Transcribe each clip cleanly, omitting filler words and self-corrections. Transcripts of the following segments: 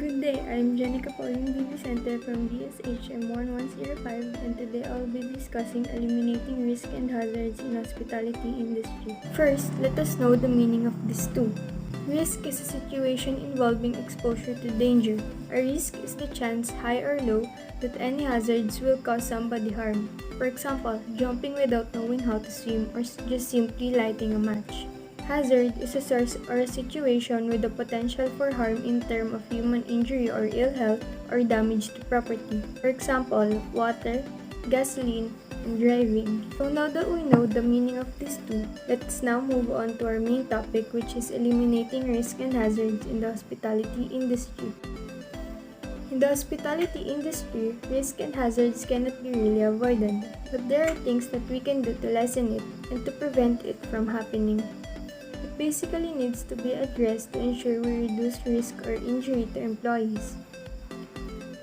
Good day, I'm Jenica Pauline D. Vicente from DSHM 1105, and today I'll be discussing eliminating risk and hazards in hospitality industry. First, let us know the meaning of these two. Risk is a situation involving exposure to danger. A risk is the chance, high or low, that any hazards will cause somebody harm. For example, jumping without knowing how to swim or just simply lighting a match. Hazard is a source or a situation with the potential for harm in terms of human injury or ill health or damage to property. For example, water, gasoline, and driving. So now that we know the meaning of these two, let's now move on to our main topic, which is eliminating risk and hazards in the hospitality industry. In the hospitality industry, risk and hazards cannot be really avoided, but there are things that we can do to lessen it and to prevent it from happening. It basically needs to be addressed to ensure we reduce risk or injury to employees.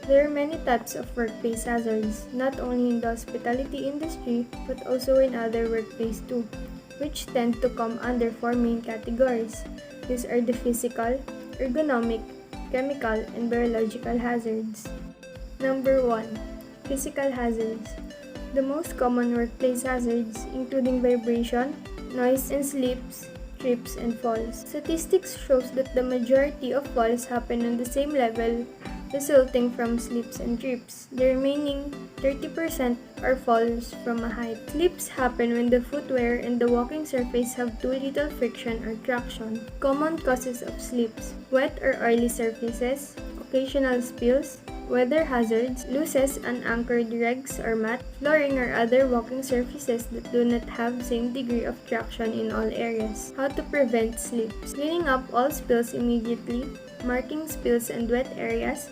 There are many types of workplace hazards, not only in the hospitality industry but also in other workplaces too, which tend to come under four main categories. These are the physical, ergonomic, chemical, and biological hazards. Number 1. Physical hazards. The most common workplace hazards, including vibration, noise, and slips, trips, and falls. Statistics shows that the majority of falls happen on the same level, resulting from slips and trips. The remaining 30% are falls from a height. Slips happen when the footwear and the walking surface have too little friction or traction. Common causes of slips: wet or oily surfaces, occasional spills, weather hazards, looses unanchored regs or mat, flooring or other walking surfaces that do not have the same degree of traction in all areas. How to prevent slips: cleaning up all spills immediately, marking spills and wet areas,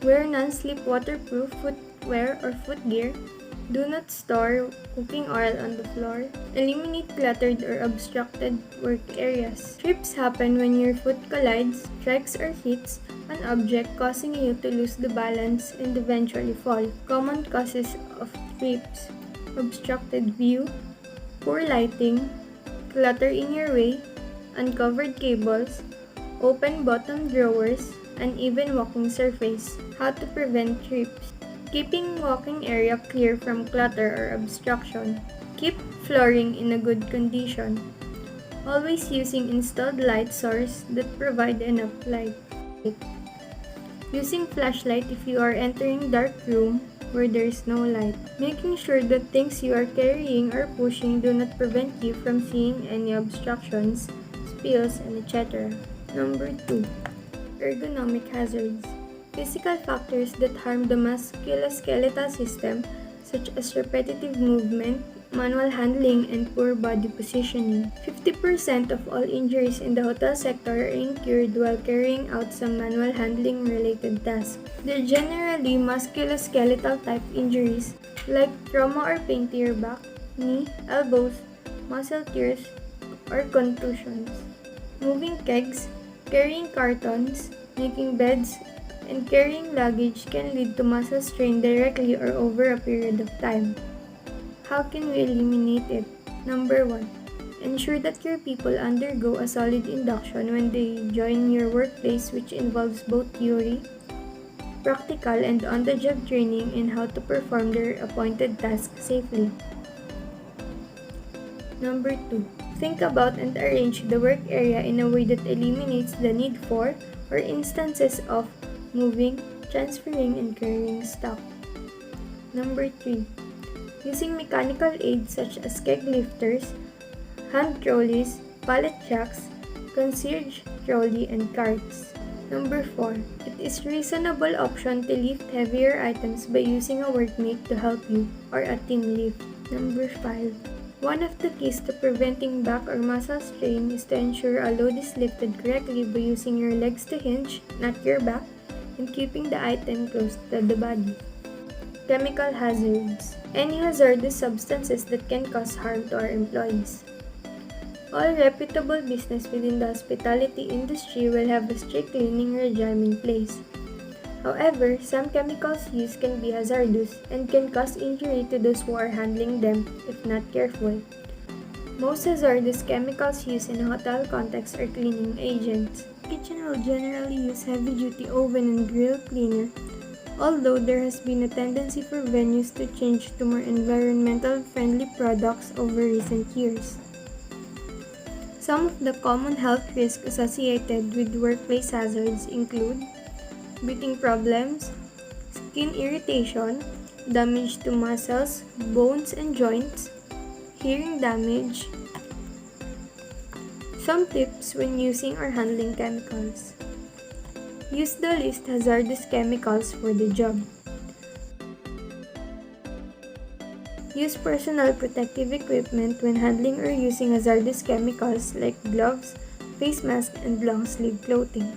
wear non-slip waterproof footwear or footgear, do not store cooking oil on the floor, eliminate cluttered or obstructed work areas. Trips happen when your foot collides, strikes or hits an object, causing you to lose the balance and eventually fall. Common causes of trips: obstructed view, poor lighting, clutter in your way, uncovered cables, open bottom drawers, uneven walking surface. How to prevent trips: keeping walking area clear from clutter or obstruction. Keep flooring in a good condition. Always using installed light source that provide enough light. Using flashlight if you are entering dark room where there is no light. Making sure that things you are carrying or pushing do not prevent you from seeing any obstructions, spills, and etc. Number 2. Ergonomic hazards. Physical factors that harm the musculoskeletal system, such as repetitive movement, manual handling, and poor body positioning. 50% of all injuries in the hotel sector are incurred while carrying out some manual handling related tasks. They're generally musculoskeletal type injuries like trauma or pain to your back, knee, elbows, muscle tears, or contusions. Moving kegs, carrying cartons, making beds, and carrying luggage can lead to muscle strain directly or over a period of time. How can we eliminate it? Number 1. Ensure that your people undergo a solid induction when they join your workplace, which involves both theory, practical, and on-the-job training in how to perform their appointed tasks safely. Number 2. Think about and arrange the work area in a way that eliminates the need for or instances of moving, transferring, and carrying stuff. Number 3. Using mechanical aids such as keg lifters, hand trolleys, pallet jacks, concierge trolley, and carts. Number 4. It is a reasonable option to lift heavier items by using a workmate to help you or a team lift. Number 5. One of the keys to preventing back or muscle strain is to ensure a load is lifted correctly by using your legs to hinge, not your back, and keeping the item close to the body. Chemical hazards. Any hazardous substances that can cause harm to our employees. All reputable business within the hospitality industry will have a strict cleaning regime in place. However, some chemicals used can be hazardous and can cause injury to those who are handling them if not careful. Most hazardous chemicals used in a hotel context are cleaning agents. Kitchen will generally use heavy-duty oven and grill cleaner, although there has been a tendency for venues to change to more environmental-friendly products over recent years. Some of the common health risks associated with workplace hazards include breathing problems, skin irritation, damage to muscles, bones and joints, hearing damage. Some tips when using or handling chemicals. Use the least hazardous chemicals for the job. Use personal protective equipment when handling or using hazardous chemicals like gloves, face masks, and long-sleeve clothing.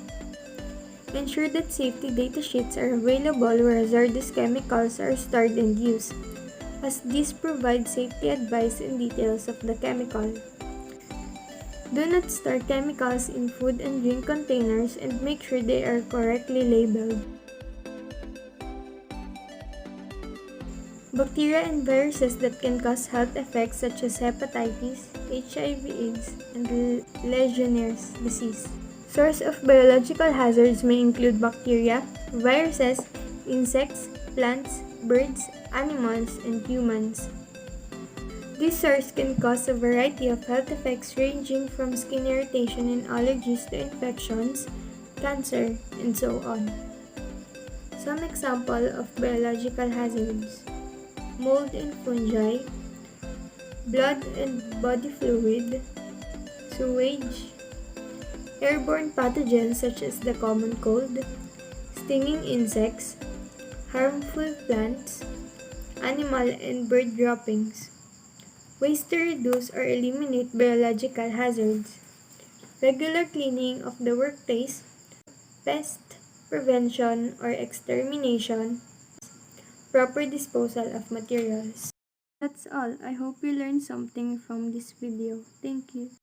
Ensure that safety data sheets are available where hazardous chemicals are stored and used, as these provide safety advice and details of the chemical. Do not store chemicals in food and drink containers and make sure they are correctly labeled. Bacteria and viruses that can cause health effects such as hepatitis, HIV/AIDS, and Legionnaire's disease. Source of biological hazards may include bacteria, viruses, insects, plants, birds, animals, and humans. This source can cause a variety of health effects ranging from skin irritation and allergies to infections, cancer, and so on. Some example of biological hazards: mold and fungi, blood and body fluid, sewage, airborne pathogens such as the common cold, stinging insects, harmful plants, animal and bird droppings. Ways to reduce or eliminate biological hazards: regular cleaning of the workplace, pest prevention or extermination, proper disposal of materials. That's all. I hope you learned something from this video. Thank you.